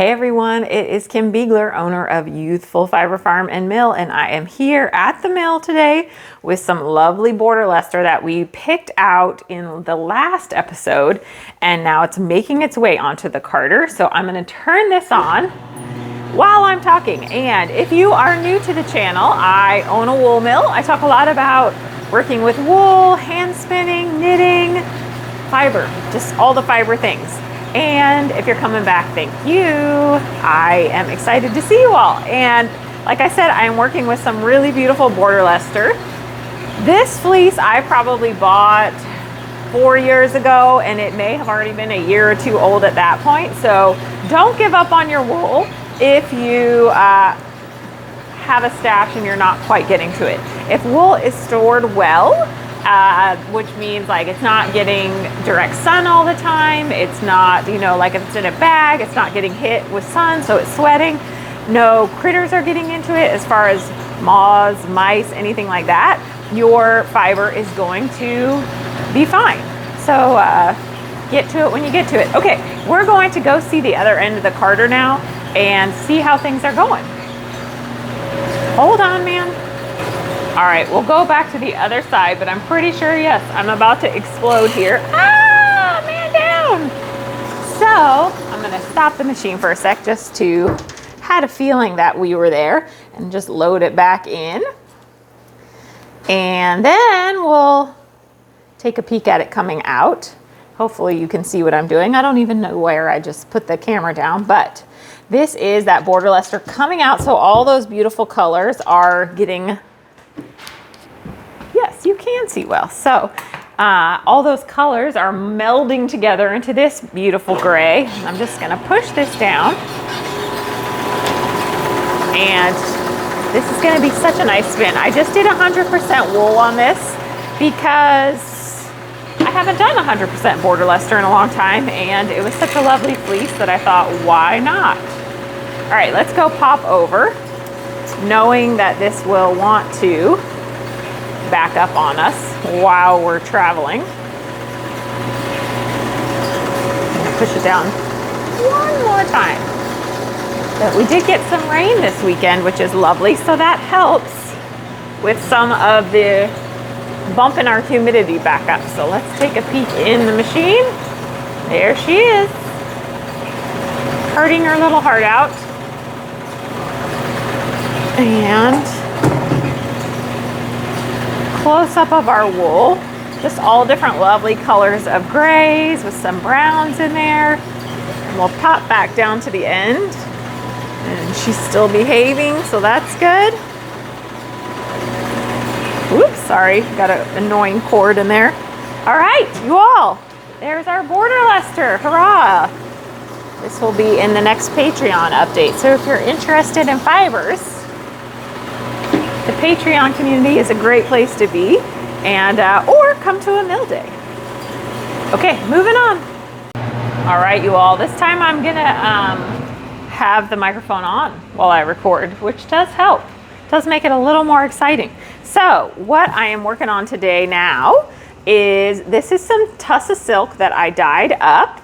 Hey everyone, it is Kim Beegler, owner of Ewethful Fiber Farm and Mill, and I am here at the mill today with some lovely Border Leicester that we picked out in the last episode, and now it's making its way onto the carter. So I'm going to turn this on while I'm talking. And if you are new to the channel, I own a wool mill. I talk a lot about working with wool, hand spinning, knitting, fiber, just all the fiber things. And if you're coming back, thank you. I am excited to see you all. And like I said, I am working with some really beautiful Border Leicester. This fleece I probably bought 4 years ago, and it may have already been a year or two old at that point. So don't give up on your wool if you have a stash and you're not quite getting to it. If wool is stored well, which means like it's not getting direct sun all the time, it's not, like if it's in a bag, it's not getting hit with sun, so it's sweating, no critters are getting into it as far as moths, mice, anything like that, your fiber is going to be fine. So get to it when you get to it. Okay, we're going to go see the other end of the carter now and see how things are going. Hold on, man. All right, we'll go back to the other side, but I'm pretty sure, yes, I'm about to explode here. Ah, man down. So I'm gonna stop the machine for a sec just to had a feeling that we were there and just load it back in. And then we'll take a peek at it coming out. Hopefully you can see what I'm doing. I don't even know where I just put the camera down, but this is that Border Leicester coming out. So all those beautiful colors are getting, yes, you can see well. So all those colors are melding together into this beautiful gray. I'm just gonna push this down. And this is gonna be such a nice spin. I just did 100% wool on this because I haven't done 100% Border Leicester in a long time, and it was such a lovely fleece that I thought, why not? All right, let's go pop over, knowing that this will want to back up on us while we're traveling. Push it down one more time. But we did get some rain this weekend, which is lovely, so that helps with some of the bump in our humidity back up. So let's take a peek in the machine. There she is, hurting her little heart out. And close up of our wool, just all different lovely colors of grays with some browns in there. And we'll pop back down to the end, and she's still behaving, so that's good. Oops, sorry, got an annoying cord in there. All right, you all, there's our Border Leicester, hurrah. This will be in the next Patreon update. So if you're interested in fibers, the Patreon community is a great place to be, and or come to a mill day. Okay, moving on. All right, you all, this time I'm gonna have the microphone on while I record, which does help. Does make it a little more exciting. So what I am working on today now is, this is some tussa silk that I dyed up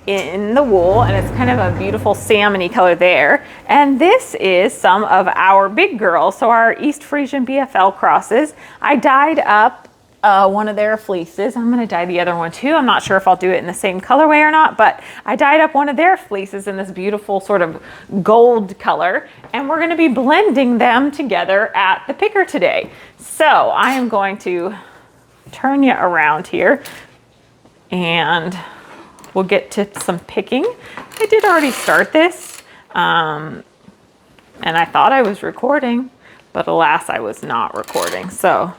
in the wool, and it's kind of a beautiful salmony color there. And this is some of our big girls, so our East Frisian BFL crosses. I dyed up one of their fleeces. I'm gonna dye the other one too. I'm not sure if I'll do it in the same colorway or not, but I dyed up one of their fleeces in this beautiful sort of gold color, and we're gonna be blending them together at the picker today. So I am going to turn you around here, and we'll get to some picking. I did already start this, and I thought I was recording, but alas, I was not recording. So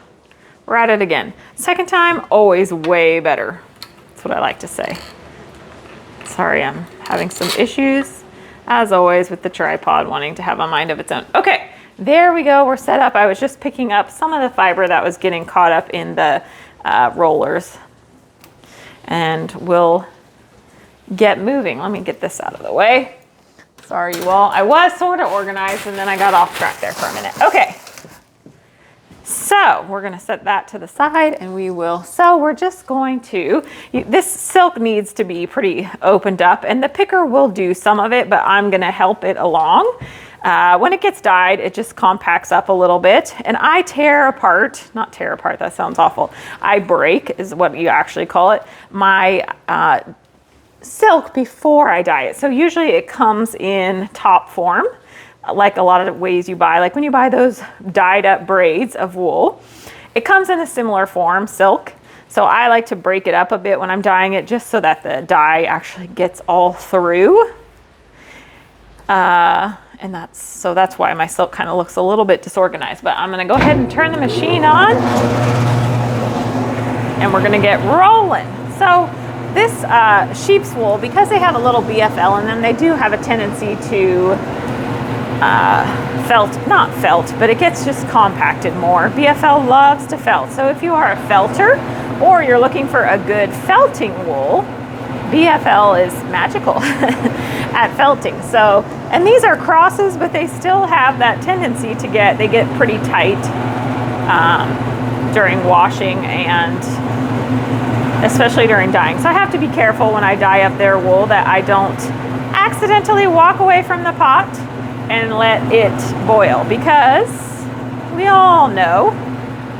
we're at it again. Second time, always way better. That's what I like to say. Sorry, I'm having some issues, as always, with the tripod wanting to have a mind of its own. Okay, there we go, we're set up. I was just picking up some of the fiber that was getting caught up in the rollers, and we'll get moving. Let me get this out of the way. Sorry, you all. I was sort of organized, and then I got off track there for a minute. Okay. So we're going to set that to the side and we will, so we're just going to, this silk needs to be pretty opened up and the picker will do some of it, but I'm going to help it along. When it gets dyed, it just compacts up a little bit and I not tear apart, that sounds awful. I break is what you actually call it, my silk before I dye it. So usually it comes in top form, like a lot of ways you buy, like when you buy those dyed up braids of wool, it comes in a similar form, silk. So I like to break it up a bit when I'm dyeing it just so that the dye actually gets all through. And that's why my silk kind of looks a little bit disorganized, but I'm gonna go ahead and turn the machine on and we're gonna get rolling. So this sheep's wool, because they have a little BFL in them, they do have a tendency to not felt, but it gets just compacted more. BFL loves to felt. So if you are a felter or you're looking for a good felting wool, BFL is magical at felting. So, and these are crosses, but they still have that tendency to get pretty tight during washing and especially during dyeing. So I have to be careful when I dye up their wool that I don't accidentally walk away from the pot and let it boil, because we all know,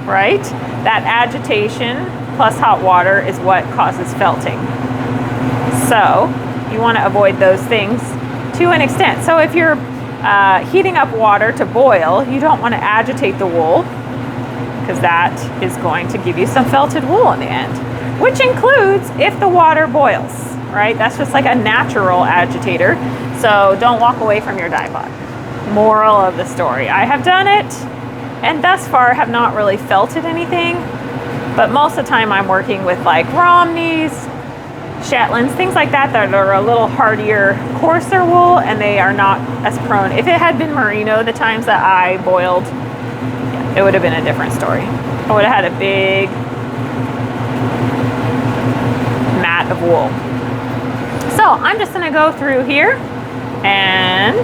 right, that agitation plus hot water is what causes felting. So you want to avoid those things to an extent. So if you're heating up water to boil, you don't want to agitate the wool, because that is going to give you some felted wool in the end, which includes if the water boils, right? That's just like a natural agitator. So don't walk away from your dye pot. Moral of the story, I have done it and thus far have not really felted anything, but most of the time I'm working with like Romneys, Shetlands, things like that that are a little hardier, coarser wool, and they are not as prone. If it had been merino the times that I boiled, it would have been a different story. I would have had a big mat of wool. So I'm just going to go through here and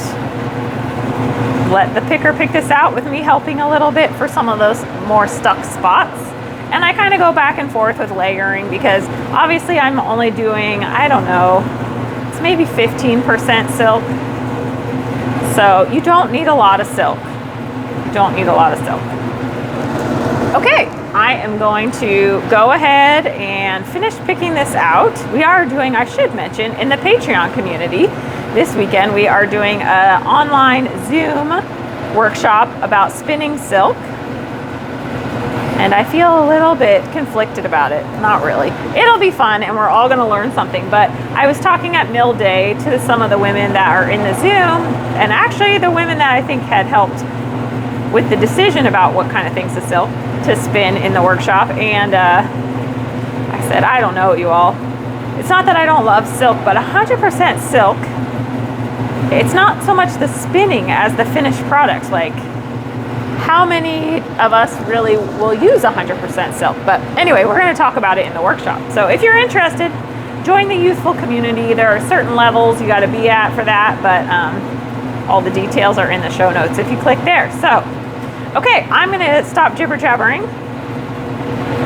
let the picker pick this out with me helping a little bit for some of those more stuck spots. And I kind of go back and forth with layering, because obviously I'm only doing, I don't know, it's maybe 15% silk. So you don't need a lot of silk. You don't need a lot of silk. Okay, I am going to go ahead and finish picking this out. We are doing, I should mention, in the Patreon community, this weekend we are doing an online Zoom workshop about spinning silk. And I feel a little bit conflicted about it. Not really. It'll be fun and we're all gonna learn something. But I was talking at Mill Day to some of the women that are in the Zoom, and actually the women that I think had helped with the decision about what kind of things to spin in the workshop. And I said, I don't know, you all. It's not that I don't love silk, but 100% silk, it's not so much the spinning as the finished products. Like, how many of us really will use 100% silk? But anyway, we're going to talk about it in the workshop. So if you're interested, join the Ewethful community. There are certain levels you got to be at for that, but all the details are in the show notes if you click there. So, okay, I'm going to stop jibber jabbering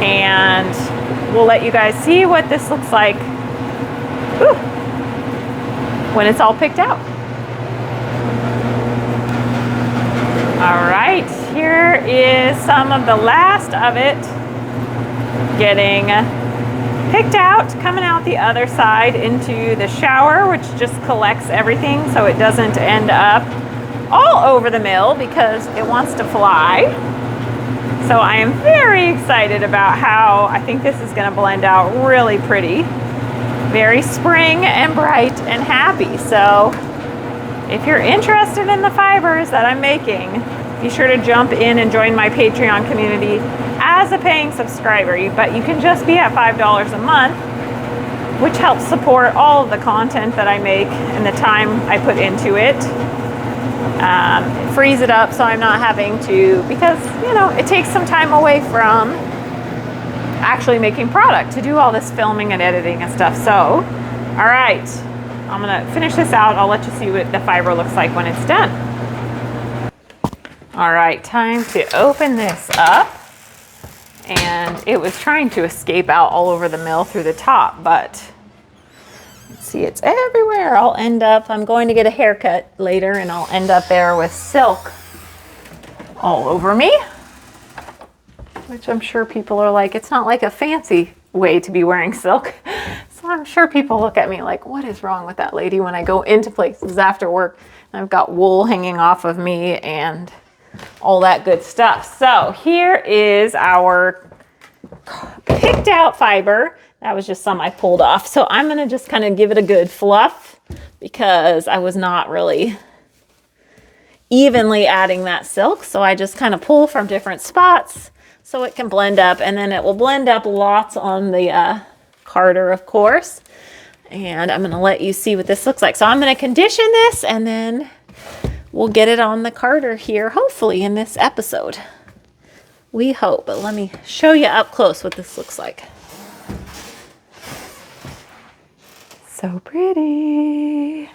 and we'll let you guys see what this looks like when it's all picked out. All right, here is some of the last of it getting picked out, coming out the other side into the shower, which just collects everything so it doesn't end up all over the mill because it wants to fly. So I am very excited about how I think this is going to blend out really pretty. Very spring and bright and happy. So if you're interested in the fibers that I'm making, be sure to jump in and join my Patreon community as a paying subscriber. But you can just be at $5 a month, which helps support all of the content that I make and the time I put into it. It frees it up so I'm not having to, because, you know, it takes some time away from actually making product to do all this filming and editing and stuff. So, all right. I'm gonna finish this out. I'll let you see what the fiber looks like when it's done. All right, time to open this up. And it was trying to escape out all over the mill through the top, but see, it's everywhere. I'm going to get a haircut later and I'll end up there with silk all over me, which I'm sure people are like, it's not like a fancy way to be wearing silk. So I'm sure people look at me like, what is wrong with that lady when I go into places after work and I've got wool hanging off of me and all that good stuff. So here is our picked out fiber. That was just some I pulled off. So I'm going to just kind of give it a good fluff because I was not really evenly adding that silk. So I just kind of pull from different spots so it can blend up, and then it will blend up lots on the carder, of course. And I'm going to let you see what this looks like. So I'm going to condition this and then we'll get it on the carder here, hopefully in this episode. We hope, but let me show you up close what this looks like. So pretty.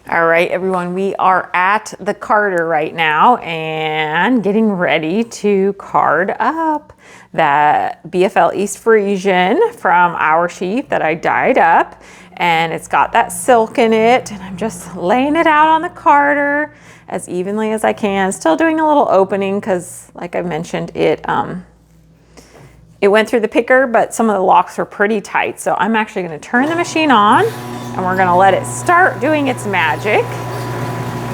All right, everyone, we are at the carder right now and getting ready to card up that BFL East Frisian from our sheep that I dyed up. And it's got that silk in it, and I'm just laying it out on the carder as evenly as I can. Still doing a little opening because, like I mentioned, it went through the picker, but some of the locks are pretty tight. So I'm actually going to turn the machine on and we're going to let it start doing its magic.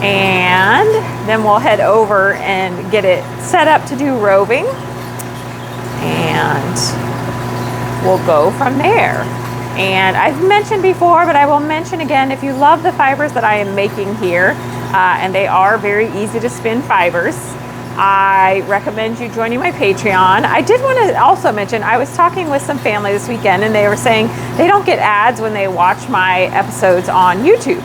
And then we'll head over and get it set up to do roving. And we'll go from there. And I've mentioned before, but I will mention again, if you love the fibers that I am making here, and they are very easy to spin fibers, I recommend you joining my Patreon. I did want to also mention, I was talking with some family this weekend and they were saying they don't get ads when they watch my episodes on YouTube.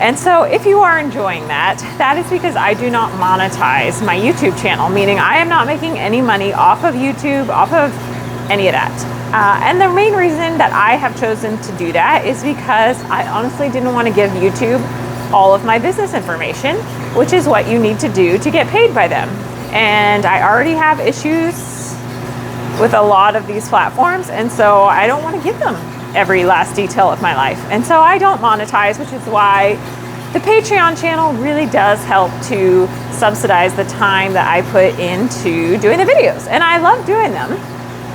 And so if you are enjoying that, that is because I do not monetize my YouTube channel, meaning I am not making any money off of YouTube, off of any of that. And the main reason that I have chosen to do that is because I honestly didn't want to give YouTube all of my business information, which is what you need to do to get paid by them. And I already have issues with a lot of these platforms, and so I don't want to give them every last detail of my life. And so I don't monetize, which is why the Patreon channel really does help to subsidize the time that I put into doing the videos. And I love doing them,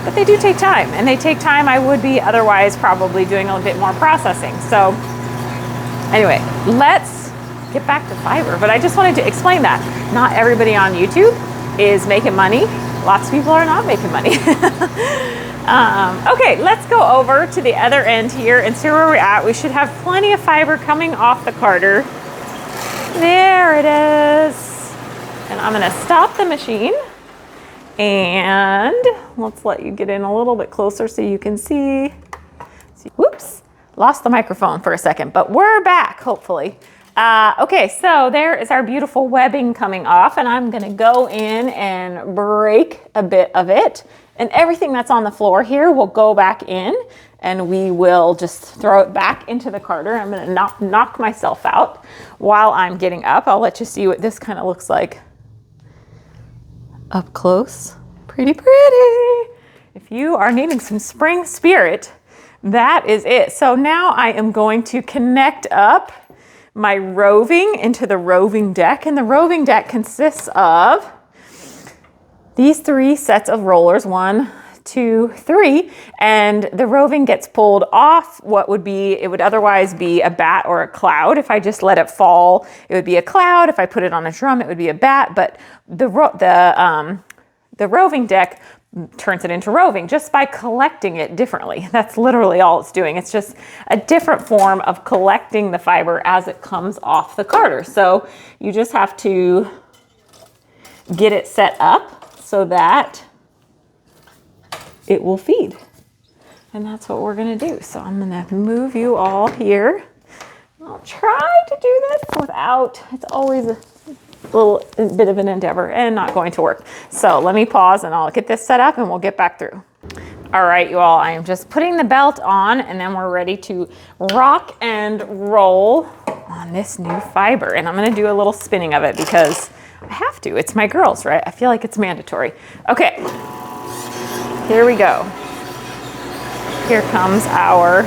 but they do take time, and they take time I would be otherwise probably doing a little bit more processing. So anyway, let's get back to fiber. But I just wanted to explain that not everybody on YouTube is making money. Lots of people are not making money. Okay, let's go over to the other end here and see where we're at. We should have plenty of fiber coming off the carder. There it is. And I'm going to stop the machine. And let's let you get in a little bit closer so you can see. Whoops, lost the microphone for a second, but we're back, hopefully. Okay, so there is our beautiful webbing coming off, and I'm gonna go in and break a bit of it. And everything that's on the floor here will go back in, and we will just throw it back into the carder. I'm gonna knock myself out while I'm getting up. I'll let you see what this kind of looks like up close. Pretty pretty. If you are needing some spring spirit, that is it. So now I am going to connect up my roving into the roving deck, and the roving deck consists of these 3 sets of rollers, 1, 2, 3, and the roving gets pulled off what would be, it would otherwise be a bat or a cloud. If I just let it fall, it would be a cloud. If I put it on a drum, it would be a bat. But the roving deck turns it into roving just by collecting it differently. That's literally all it's doing. It's just a different form of collecting the fiber as it comes off the carder. So you just have to get it set up so that it will feed. And that's what we're gonna do. So I'm gonna move you all here. I'll try to do this without, it's always a little bit of an endeavor and not going to work. So let me pause and I'll get this set up and we'll get back through. All right, you all, I am just putting the belt on and then we're ready to rock and roll on this new fiber. And I'm gonna do a little spinning of it because I have to. It's my girls, right? I feel like it's mandatory. Okay, here we go. Here comes and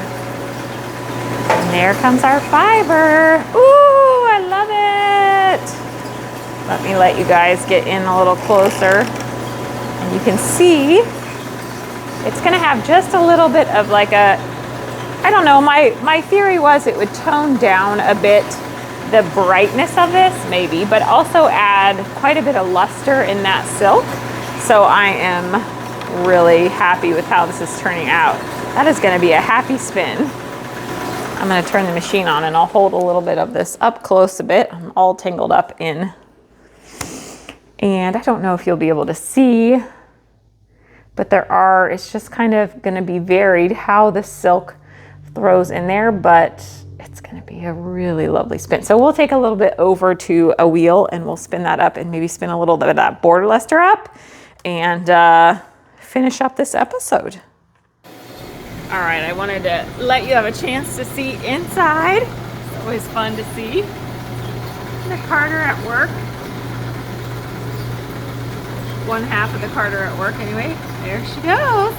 there comes our fiber. Ooh, I love it. Let me let you guys get in a little closer. And you can see it's gonna have just a little bit of like a, I don't know, my theory was it would tone down a bit the brightness of this, maybe, but also add quite a bit of luster in that silk. So I am really happy with how this is turning out. That is gonna be a happy spin. I'm gonna turn the machine on and I'll hold a little bit of this up close a bit. I'm all tangled up in. And I don't know if you'll be able to see, but it's just kind of gonna be varied how the silk throws in there, but it's gonna be a really lovely spin. So we'll take a little bit over to a wheel and we'll spin that up and maybe spin a little bit of that Border Leicester up and finish up this episode. All right, I wanted to let you have a chance to see inside. It's always fun to see. The Carter at work. One half of the Carter at work anyway. There she goes.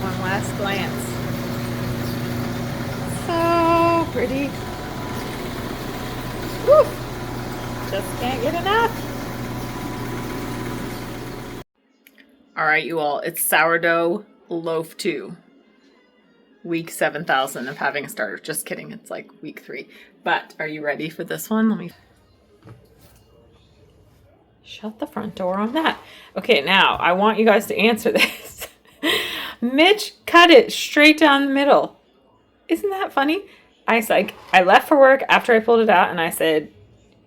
One last glance. So pretty. Woo! Just can't get enough. All right, you all, it's Sourdough Loaf 2. Week 7,000 of having a starter. Just kidding, it's like week 3. But are you ready for this one? Let me shut the front door on that. Okay, now I want you guys to answer this. Mitch cut it straight down the middle. Isn't that funny? I left for work after I pulled it out and I said,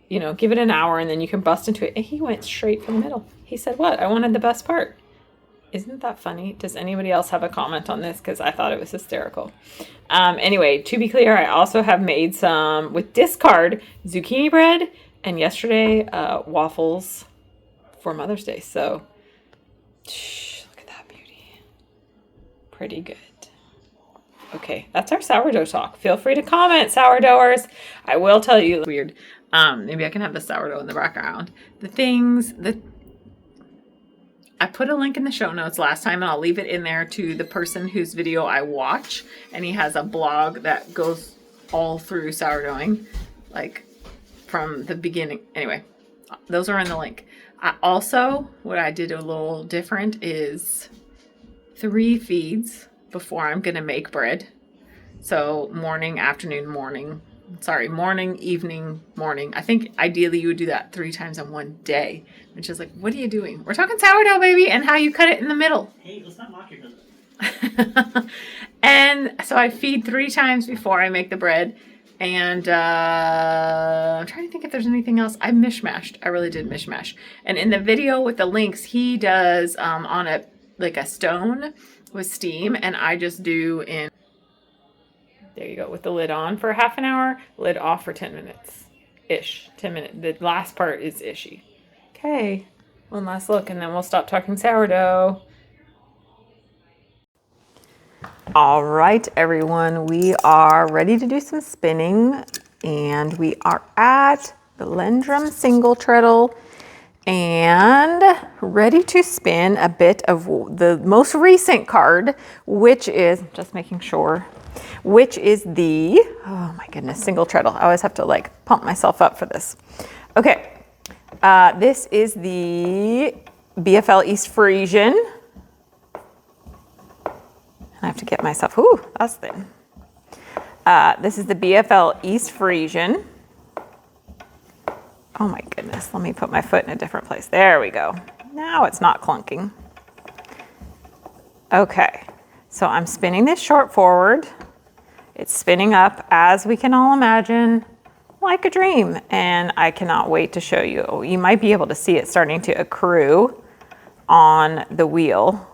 you know, give it an hour and then you can bust into it. And he went straight from the middle. He said, what? I wanted the best part. Isn't that funny? Does anybody else have a comment on this? Because I thought it was hysterical. Anyway, to be clear, I also have made some with discard zucchini bread and yesterday waffles for Mother's Day. So, look at that beauty. Pretty good. Okay, that's our sourdough talk. Feel free to comment, sourdoughers. I will tell you, weird. Maybe I can have the sourdough in the background. I put a link in the show notes last time, and I'll leave it in there to the person whose video I watch. And he has a blog that goes all through sourdoughing, like from the beginning. Anyway, those are in the link. What I did a little different is 3 feeds before I'm going to make bread. So morning, afternoon, morning, evening, morning. I think ideally you would do that 3 times in one day. And she's like, what are you doing? We're talking sourdough, baby, and how you cut it in the middle. Hey, let's not mock your husband. And so I feed 3 times before I make the bread. And I'm trying to think if there's anything else. I mishmashed. I really did mishmash. And in the video with the links, he does on a stone with steam. And I just do in, there you go, with the lid on for half an hour, lid off for 10 minutes-ish. 10 minutes. The last part is ishy. Okay, one last look and then we'll stop talking sourdough. All right, everyone, we are ready to do some spinning and we are at the Lendrum single treadle and ready to spin a bit of the most recent card, which is, just making sure, which is the, oh my goodness, single treadle. I always have to like pump myself up for this. Okay. This is the BFL East Frisian. I have to get myself, ooh, that's thin. This is the BFL East Frisian. Oh my goodness, let me put my foot in a different place. There we go. Now it's not clunking. Okay, so I'm spinning this short forward. It's spinning up, as we can all imagine, like a dream, and I cannot wait to show you. You might be able to see it starting to accrue on the wheel.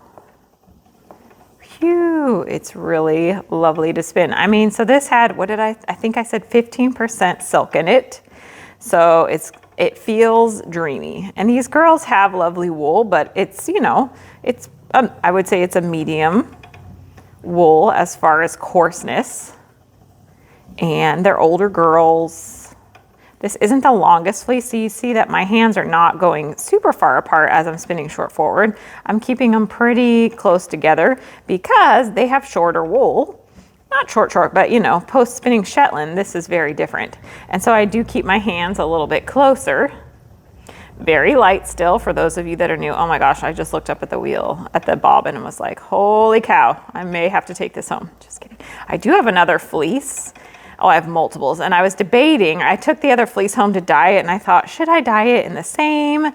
Phew, it's really lovely to spin. I mean, so this had, what did I think I said 15% silk in it. So it feels dreamy. And these girls have lovely wool, but it's, you know, it's, I would say it's a medium wool as far as coarseness. and they're older girls. This isn't the longest fleece, so you see that my hands are not going super far apart as I'm spinning short forward. I'm keeping them pretty close together because they have shorter wool. Not short, but you know, post spinning Shetland, this is very different. And so I do keep my hands a little bit closer. Very light still for those of you that are new. Oh my gosh, I just looked up at the wheel, at the bobbin, and was like, holy cow, I may have to take this home. Just kidding. I do have another fleece. Oh, I have multiples, and I was debating. I took the other fleece home to dye it, and I thought, should I dye it in the same,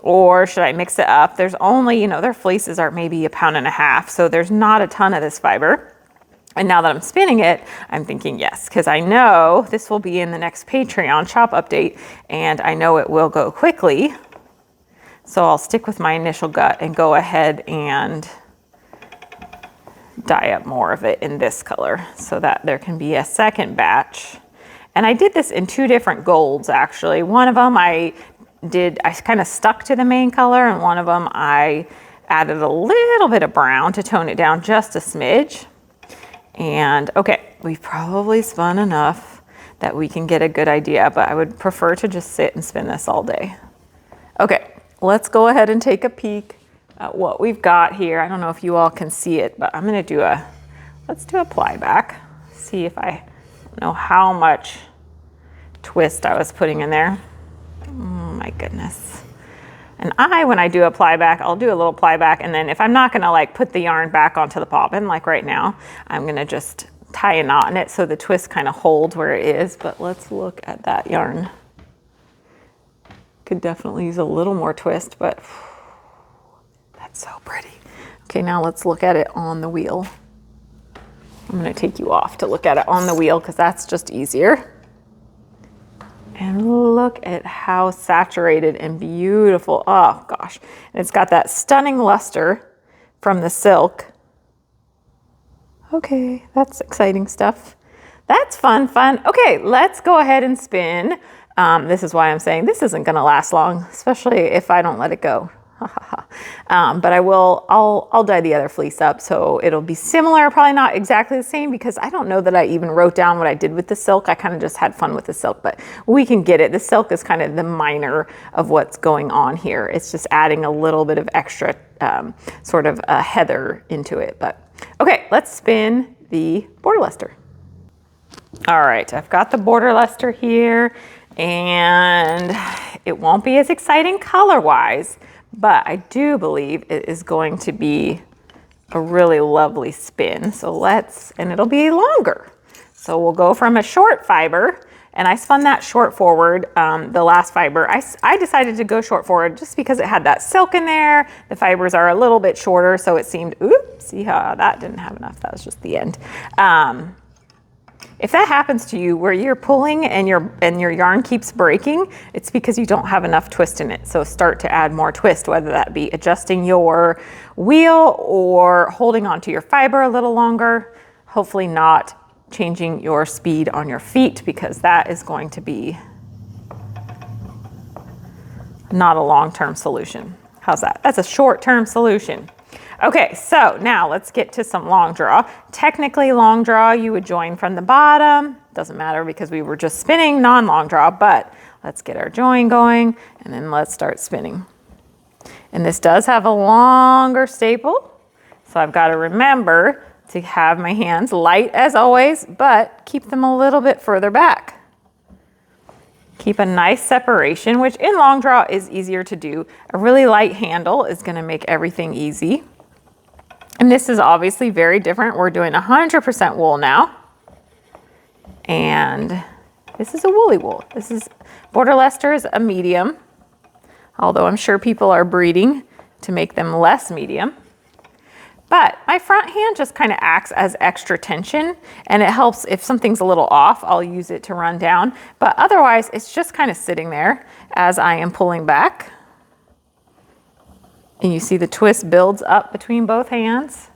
or should I mix it up? There's only, you know, their fleeces are maybe 1.5 pounds, so there's not a ton of this fiber. And now that I'm spinning it, I'm thinking yes, because I know this will be in the next Patreon shop update, and I know it will go quickly. So I'll stick with my initial gut and go ahead and dye up more of it in this color so that there can be a second batch. And I did this in 2 different golds, actually. One of them I kind of stuck to the main color, and one of them I added a little bit of brown to tone it down just a smidge. And okay, we've probably spun enough that we can get a good idea, but I would prefer to just sit and spin this all day. Okay, let's go ahead and take a peek at what we've got here. I don't know if you all can see it, but I'm gonna do let's do a ply back. See if I know how much twist I was putting in there. Oh my goodness. And when I do a ply back, I'll do a little ply back, and then if I'm not gonna like put the yarn back onto the bobbin, like right now, I'm gonna just tie a knot in it so the twist kind of holds where it is. But let's look at that yarn. Could definitely use a little more twist, but that's so pretty. Okay, now let's look at it on the wheel. I'm gonna take you off to look at it on the wheel because that's just easier. And look at how saturated and beautiful. Oh gosh. And it's got that stunning luster from the silk. Okay, that's exciting stuff. That's fun. Okay, let's go ahead and spin. This is why I'm saying this isn't gonna last long, especially if I don't let it go. But I'll dye the other fleece up, so it'll be similar, probably not exactly the same, because I don't know that I even wrote down what I did with the silk. I kind of just had fun with the silk, but we can get it. The silk is kind of the minor of what's going on here. It's just adding a little bit of extra sort of a heather into it. But okay, let's spin the Border Leicester. All right, I've got the Border Leicester here, and it won't be as exciting color-wise, but I do believe it is going to be a really lovely spin. So and it'll be longer. So we'll go from a short fiber, and I spun that short forward, the last fiber. I decided to go short forward just because it had that silk in there. The fibers are a little bit shorter, so it seemed, oops, see how that didn't have enough. That was just the end. If that happens to you where you're pulling and your yarn keeps breaking, it's because you don't have enough twist in it. So start to add more twist, whether that be adjusting your wheel or holding onto your fiber a little longer. Hopefully not changing your speed on your feet, because that is going to be not a long-term solution. How's that? That's a short-term solution. Okay, so now let's get to some long draw. Technically long draw, you would join from the bottom. Doesn't matter because we were just spinning non-long draw, but let's get our join going and then let's start spinning. And this does have a longer staple, so I've got to remember to have my hands light as always, but keep them a little bit further back. Keep a nice separation, which in long draw is easier to do. A really light handle is going to make everything easy. And this is obviously very different. We're doing 100% wool now. And this is a woolly wool. This is Border Leicester is a medium, although I'm sure people are breeding to make them less medium. But my front hand just kind of acts as extra tension, and it helps if something's a little off, I'll use it to run down. But otherwise, it's just kind of sitting there as I am pulling back. And you see the twist builds up between both hands.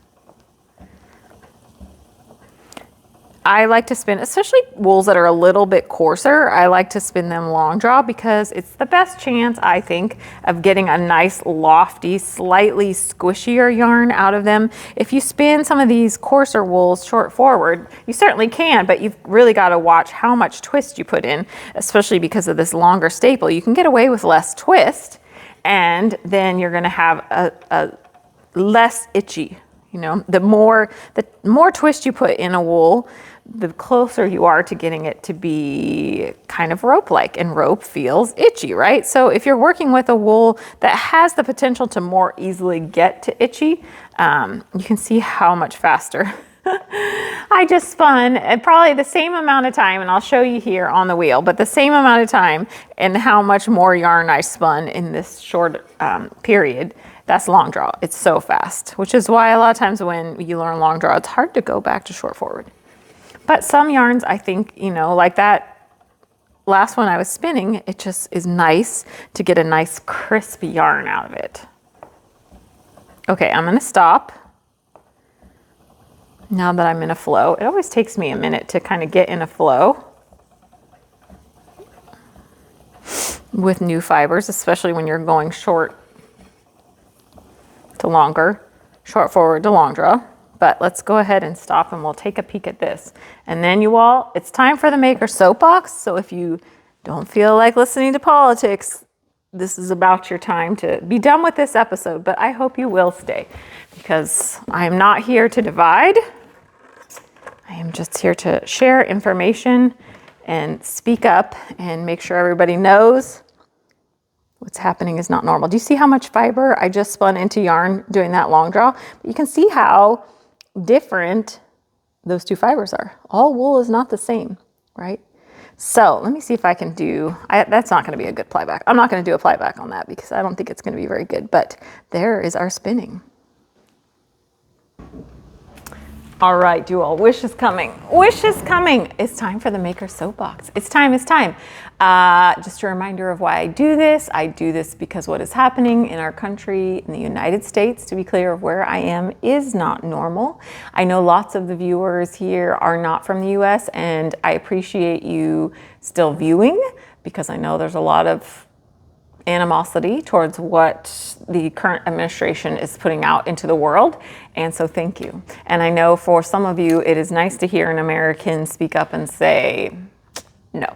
I like to spin, especially wools that are a little bit coarser, I like to spin them long draw because it's the best chance, I think, of getting a nice lofty, slightly squishier yarn out of them. If you spin some of these coarser wools short forward, you certainly can, but you've really got to watch how much twist you put in, especially because of this longer staple. You can get away with less twist, and then you're going to have a less itchy. You know, the more twist you put in a wool, the closer you are to getting it to be kind of rope-like, and rope feels itchy, right? So if you're working with a wool that has the potential to more easily get to itchy, you can see how much faster. I just spun at probably the same amount of time, and I'll show you here on the wheel, but the same amount of time and how much more yarn I spun in this short period. That's long draw. It's so fast, which is why a lot of times when you learn long draw, it's hard to go back to short forward. But some yarns, I think, you know, like that last one I was spinning, it just is nice to get a nice crispy yarn out of it. Okay, I'm gonna stop. Now that I'm in a flow, it always takes me a minute to kind of get in a flow with new fibers, especially when you're going short to longer, short forward to long draw. But let's go ahead and stop, and we'll take a peek at this. And then you all, it's time for the Maker Soapbox. So if you don't feel like listening to politics, this is about your time to be done with this episode, but I hope you will stay, because I am not here to divide. I am just here to share information and speak up and make sure everybody knows what's happening is not normal. Do you see how much fiber I just spun into yarn doing that long draw? But you can see how different those two fibers are. All wool is not the same, right? So let me see if I can do, that's not going to be a good playback. I'm not going to do a playback on that because I don't think it's going to be very good, but there is our spinning. All right, you all, wish is coming. Wish is coming. It's time for the Maker Soapbox. It's time, it's time. Just a reminder of why I do this. I do this because what is happening in our country, in the United States, to be clear of where I am, is not normal. I know lots of the viewers here are not from the US, and I appreciate you still viewing because I know there's a lot of animosity towards what the current administration is putting out into the world. And so thank you. And I know for some of you, it is nice to hear an American speak up and say, no,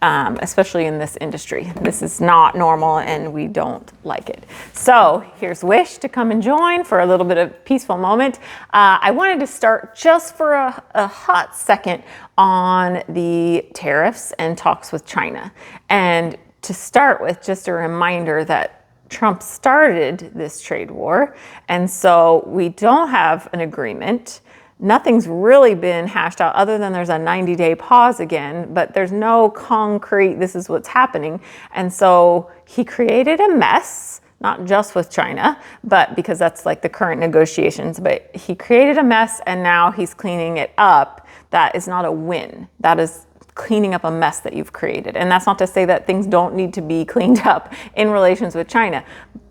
especially in this industry. This is not normal and we don't like it. So here's Wish to come and join for a little bit of peaceful moment. I wanted to start just for a hot second on the tariffs and talks with China. And to start with, just a reminder that Trump started this trade war, and so we don't have an agreement. Nothing's really been hashed out other than there's a 90-day pause again, but there's no concrete, this is what's happening. And so he created a mess, not just with China, but because that's like the current negotiations, but he created a mess and now he's cleaning it up. That is not a win. That is cleaning up a mess that you've created. And that's not to say that things don't need to be cleaned up in relations with China.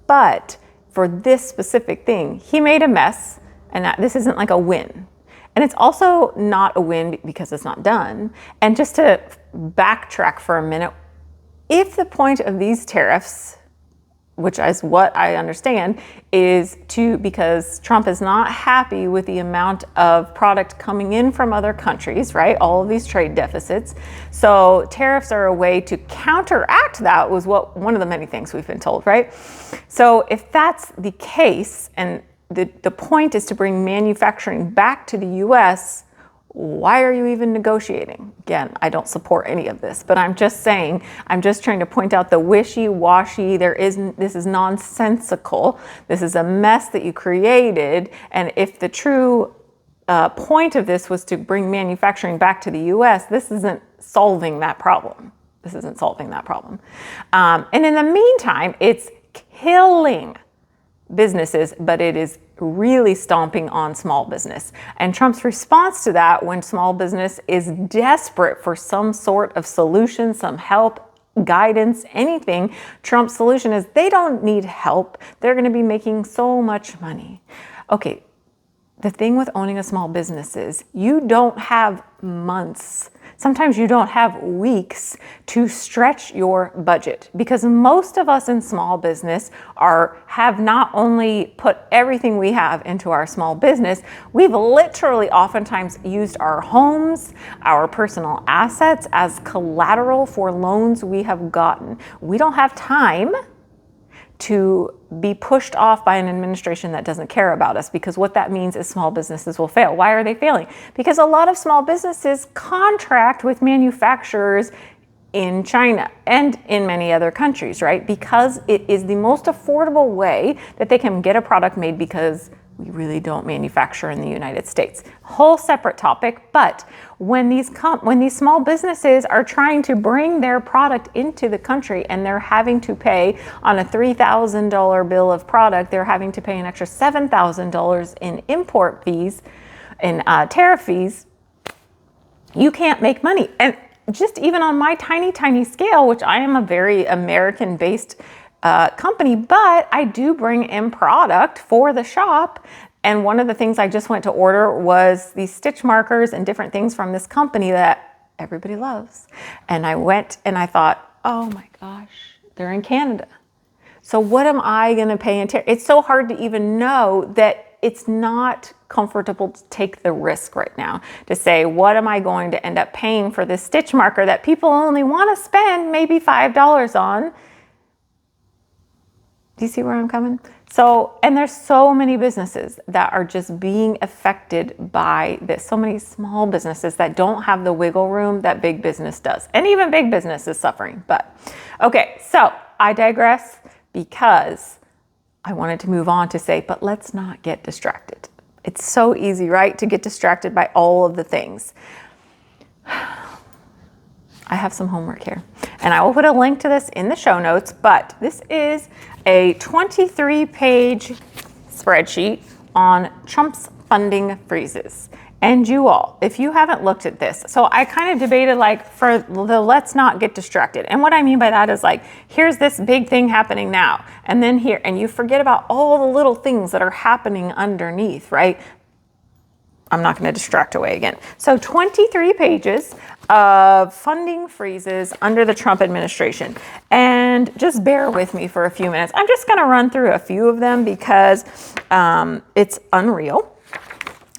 But for this specific thing, he made a mess, and this isn't like a win. And it's also not a win because it's not done. And just to backtrack for a minute, if the point of these tariffs, which is what I understand, is because Trump is not happy with the amount of product coming in from other countries, right? All of these trade deficits. So tariffs are a way to counteract that, was one of the many things we've been told, right? So if that's the case, and the point is to bring manufacturing back to the US, why are you even negotiating? Again, I don't support any of this, but I'm just saying, I'm just trying to point out the wishy-washy, this is nonsensical. This is a mess that you created. And if the true point of this was to bring manufacturing back to the US, this isn't solving that problem. This isn't solving that problem. And in the meantime, it's killing businesses, but it is really stomping on small business. And Trump's response to that, when small business is desperate for some sort of solution, some help, guidance, anything, Trump's solution is they don't need help. They're going to be making so much money. Okay, the thing with owning a small business is you don't have months. Sometimes you don't have weeks to stretch your budget, because most of us in small business have not only put everything we have into our small business, we've literally oftentimes used our homes, our personal assets as collateral for loans we have gotten. We don't have time to be pushed off by an administration that doesn't care about us, because what that means is small businesses will fail. Why are they failing? Because a lot of small businesses contract with manufacturers in China and in many other countries, right? Because it is the most affordable way that they can get a product made, because we really don't manufacture in the United States. Whole separate topic, but when these small businesses are trying to bring their product into the country and they're having to pay on a $3,000 bill of product, they're having to pay an extra $7,000 in import fees and tariff fees, you can't make money. And just even on my tiny scale, which I am a very American-based company, but I do bring in product for the shop. And one of the things I just went to order was these stitch markers and different things from this company that everybody loves. And I went and I thought, oh my gosh, they're in Canada. So what am I going to pay in tariff? It's so hard to even know that it's not comfortable to take the risk right now to say, what am I going to end up paying for this stitch marker that people only want to spend maybe $5 on? Do you see where I'm coming? So, and there's so many businesses that are just being affected by this. So many small businesses that don't have the wiggle room that big business does. And even big business is suffering. But okay, so I digress, because I wanted to move on to say, but let's not get distracted. It's so easy, right, to get distracted by all of the things. I have some homework here, and I will put a link to this in the show notes, but this is a 23-page spreadsheet on Trump's funding freezes. And you all, if you haven't looked at this, so I kind of debated like for the let's not get distracted. And what I mean by that is like, here's this big thing happening now, and then here, and you forget about all the little things that are happening underneath, right? I'm not going to distract away again. So 23 pages of funding freezes under the Trump administration. And just bear with me for a few minutes. I'm just going to run through a few of them because it's unreal.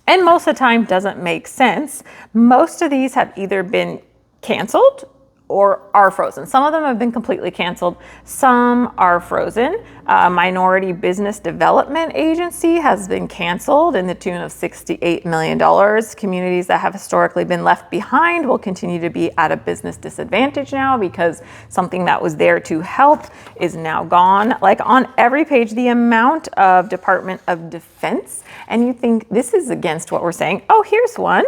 And most of the time doesn't make sense. Most of these have either been canceled or are frozen. Some of them have been completely canceled. Some are frozen. Minority Business Development Agency has been canceled in the tune of $68 million. Communities that have historically been left behind will continue to be at a business disadvantage now, because something that was there to help is now gone. Like on every page, the amount of Department of Defense, and you think this is against what we're saying. Oh, here's one.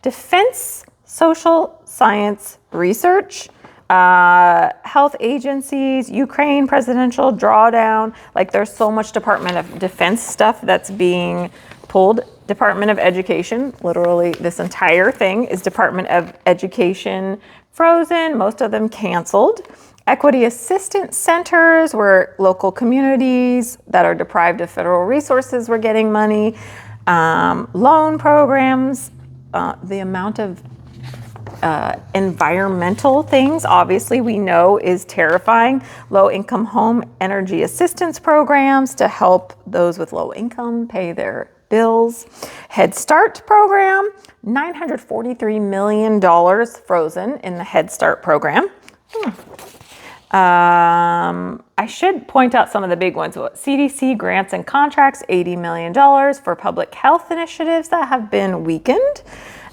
Defense Social Science Research, health agencies, Ukraine presidential drawdown. Like there's so much Department of Defense stuff that's being pulled. Department of Education, literally this entire thing is Department of Education frozen, most of them canceled. Equity assistance centers, where local communities that are deprived of federal resources were getting money. Loan programs, the amount of environmental things, obviously we know, is terrifying. Low-income home energy assistance programs to help those with low income pay their bills. Head Start program, $943 million frozen in the Head Start program. I should point out some of the big ones. CDC grants and contracts, $80 million for public health initiatives that have been weakened.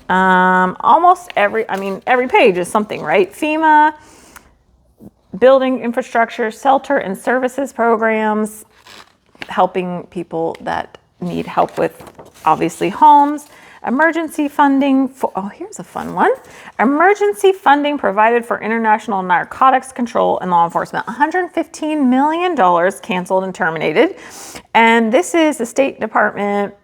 Almost every page is something, right? FEMA, building infrastructure, shelter and services programs, helping people that need help with, obviously, homes. Emergency funding for, oh, here's a fun one. Emergency funding provided for international narcotics control and law enforcement. $115 million canceled and terminated. And this is the State Department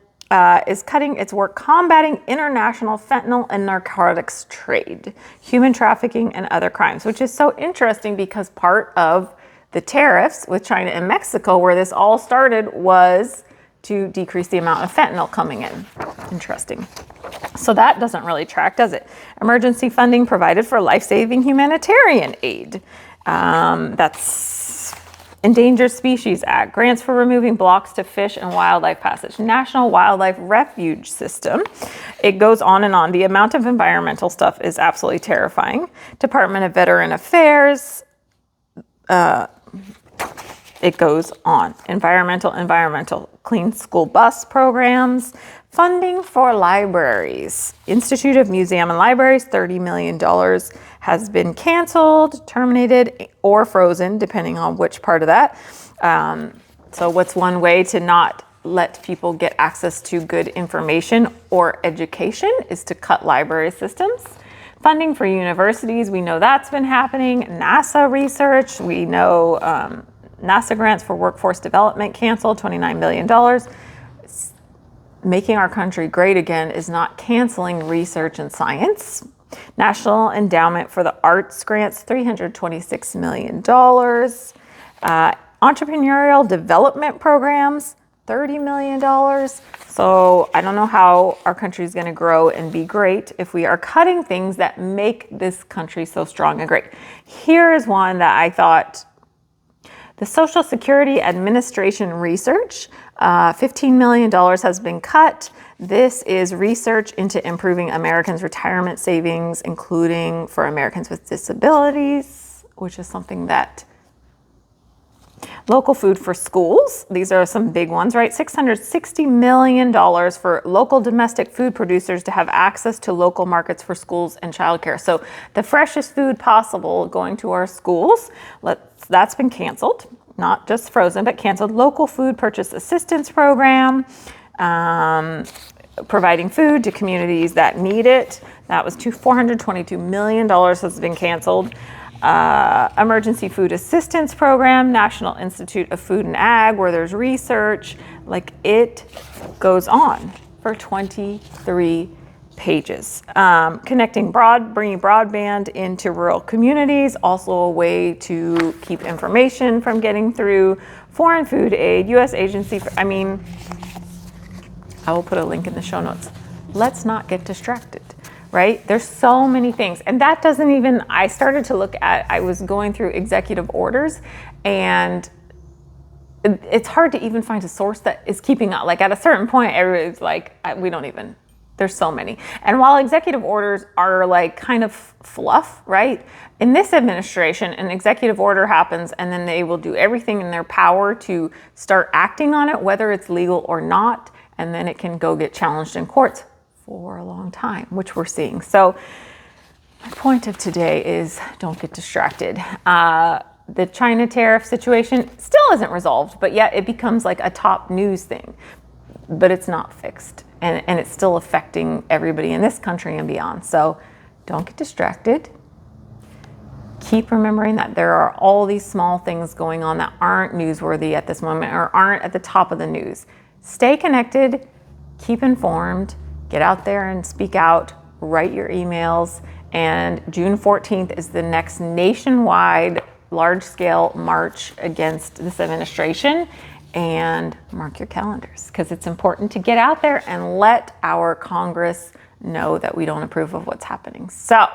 is cutting its work combating international fentanyl and narcotics trade, human trafficking, and other crimes, which is so interesting because part of the tariffs with China and Mexico, where this all started, was to decrease the amount of fentanyl coming in. Interesting. So that doesn't really track, does it? Emergency funding provided for life-saving humanitarian aid. That's Endangered Species Act. Grants for removing blocks to fish and wildlife passage. National Wildlife Refuge System. It goes on and on. The amount of environmental stuff is absolutely terrifying. Department of Veteran Affairs. It goes on. Environmental, clean school bus programs, funding for libraries. Institute of Museum and Libraries, $30 million has been canceled, terminated, or frozen, depending on which part of that. So what's one way to not let people get access to good information or education is to cut library systems. Funding for universities, we know that's been happening. NASA research, we know NASA grants for workforce development canceled, $29 million. Making our country great again is not canceling research and science. National Endowment for the Arts grants, $326 million. Entrepreneurial development programs, $30 million. So I don't know how our country is going to grow and be great if we are cutting things that make this country so strong and great. Here is one that I thought. The Social Security Administration research, $15 million has been cut. This is research into improving Americans' retirement savings, including for Americans with disabilities, which is something that local food for schools. These are some big ones, right? $660 million for local domestic food producers to have access to local markets for schools and childcare. So the freshest food possible going to our schools, that's been canceled, not just frozen, but canceled. Local food purchase assistance program, providing food to communities that need it. That was $422 million has been canceled. Emergency Food Assistance Program, National Institute of Food and Ag, where there's research, like it goes on for 23 pages. Bringing broadband into rural communities, also a way to keep information from getting through. Foreign food aid, U.S. agency, I will put a link in the show notes. Let's not get distracted. Right? There's so many things. And that doesn't even, I started to look at, I was going through executive orders, and it's hard to even find a source that is keeping up. Like at a certain point, everybody's like, there's so many. And while executive orders are like kind of fluff, right? In this administration, an executive order happens and then they will do everything in their power to start acting on it, whether it's legal or not. And then it can go get challenged in courts for a long time, which we're seeing. So my point of today is don't get distracted. The China tariff situation still isn't resolved, but yet it becomes like a top news thing, but it's not fixed. And it's still affecting everybody in this country and beyond. So don't get distracted. Keep remembering that there are all these small things going on that aren't newsworthy at this moment or aren't at the top of the news. Stay connected, keep informed, get out there and speak out, write your emails, and June 14th is the next nationwide large-scale march against this administration. And mark your calendars, because it's important to get out there and let our Congress know that we don't approve of what's happening. So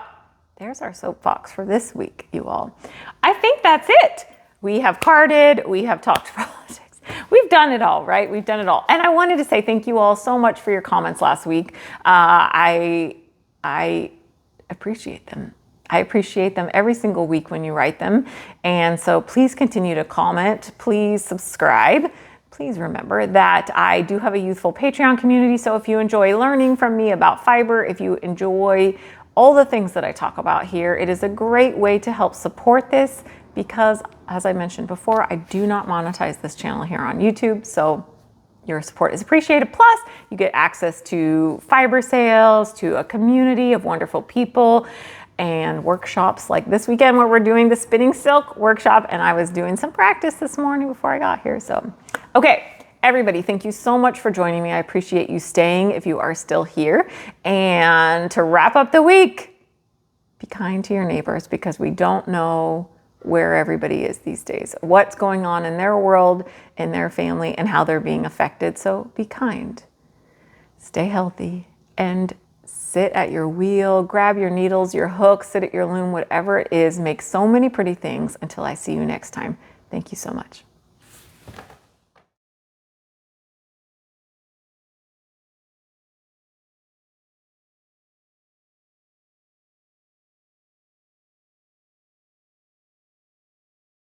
there's our soapbox for this week, you all. I think that's it. We have carded, we have talked politics. We've done it all, right? We've done it all. And I wanted to say thank you all so much for your comments last week. I appreciate them. I appreciate them every single week when you write them. And so please continue to comment. Please subscribe. Please remember that I do have a youthful Patreon community. So if you enjoy learning from me about fiber, if you enjoy all the things that I talk about here, it is a great way to help support this, because as I mentioned before, I do not monetize this channel here on YouTube. So your support is appreciated. Plus, you get access to fiber sales, to a community of wonderful people, and workshops like this weekend where we're doing the spinning silk workshop, and I was doing some practice this morning before I got here. So, okay, everybody, thank you so much for joining me. I appreciate you staying if you are still here. And to wrap up the week, be kind to your neighbors, because we don't know where everybody is these days, what's going on in their world, in their family, and how they're being affected. So be kind, stay healthy, and sit at your wheel, grab your needles, your hooks, sit at your loom, whatever it is, make so many pretty things until I see you next time. Thank you so much.